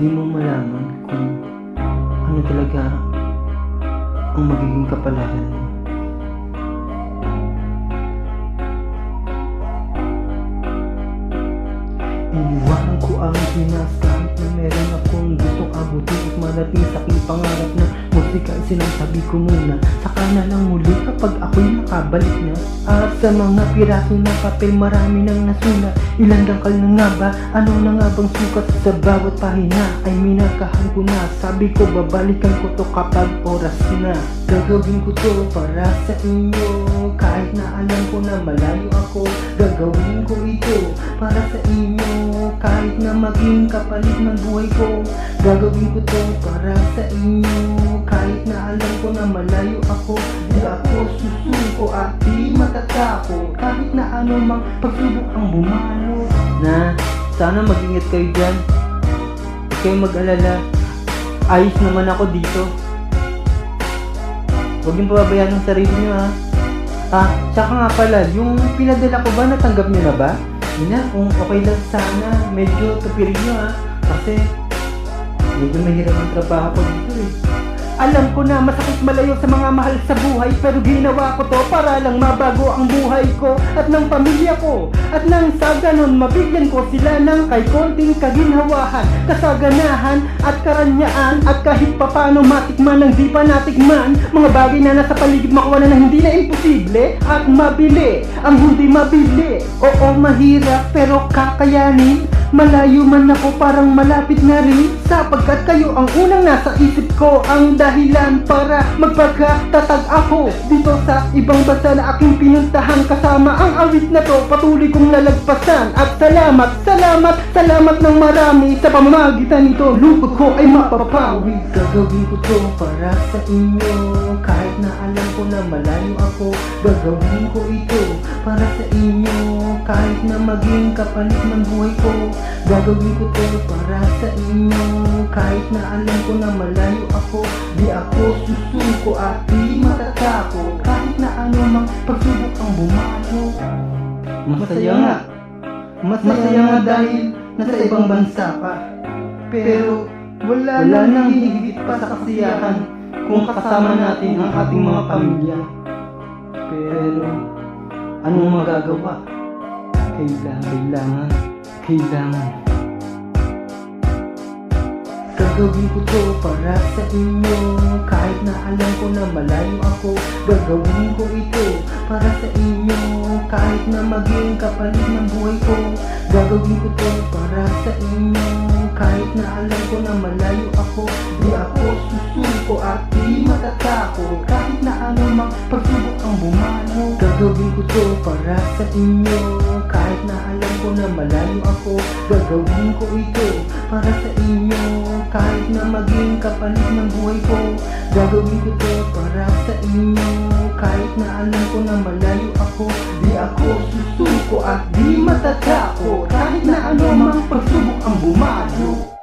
di mo malaman kung ano talaga ang magiging kapalaran mo. Iniwanan ko ang sinasabi na meron akong gustong abutin at marating sa aking pangarap na musika ay sinasabi ko muna. Saka na lang muli kapag ako'y nakabalik na. At sa mga piraso na papel marami nang nasulat. Ilang dangkal na nga ba? Ano na nga bang sukat sa bawat pahina? Ay minakahan ko na. Sabi ko babalikan ko to kapag oras na. Gagawin ko to para sa inyo. Kahit na alam ko na malayo ako, gagawin ko ito para sa inyo. Kahit na maging kapalit ng buhay ko, gagawin ko to para sa inyo. Kahit na alam ko na malayo ako, di ako susuko at di matatakot. Kahit na ano mang pagsubok ang bumalo. Na, sana mag-ingat kayo dyan. Huwag kayong mag-alala. Ayos naman ako dito. Huwag yung pababayaan ng sarili nyo ha. Tsaka nga pala, yung pinadala ko ba, natanggap nyo na ba? Hindi na, kung okay lang sana, medyo tupirin nyo ha. Kasi, medyo mahirap ang trabaho ko dito eh. Alam ko na masakit malayo sa mga mahal sa buhay, pero ginawa ko to para lang mabago ang buhay ko at ng pamilya ko. At nang sa ganon, mabigyan ko sila ng kay konting kaginhawahan, kasaganahan at karanyaan. At kahit papano matikman ng di pa natikman, mga bagay na nasa paligid makuha na hindi na imposible at mabili ang hindi mabili. Oo, mahirap pero kakayanin. Malayo man ako, parang malapit na rin, sapagkat kayo ang unang nasa isip ko, ang dahilan para magpagkatatag ako dito sa ibang bansa na aking pinuntahan. Kasama ang awit na to, patuloy kong lalagpasan. At salamat ng marami sa pamamagitan nito, lungkot ko ay mapapawi. Gagawin ko to para sa inyo, kahit na alam ko na malayo ako, gagawin ko ito para sa inyo. Kahit na maging kapalit ng buhay ko, gagawin ko to para sa inyo. Kahit na alam ko na malayo ako, di ako susuko at di matatakot. Kahit na ano mang pagsubok ang bumalo. Masaya nga dahil nasa ibang bansa ka. Pero wala nang higit pa sa kasiyahan kung kasama natin ang ating mga pamilya. Pero anong magagawa? Kailangan gagawin ko to para sa inyo. Kahit na alam ko na malayo ako, gagawin ko ito para sa inyo. Kahit na maging kapalit ng buhay ko, gagawin ko to para sa inyo. Kahit na alam ko na malayo ako, di ako susuko at di matatakot. Kahit na ano mang pagsubok ang bumalo, gagawin ko to para sa inyo. Kahit na alam ko na malayo ako, gagawin ko ito para sa inyo. Kahit na maging kapalit ng buhay ko, gagawin ko to para sa inyo. Kahit na alam ko na malayo ako, di ako susuko at di matatakot. Kahit na ano mang pagsubok ang bumalo.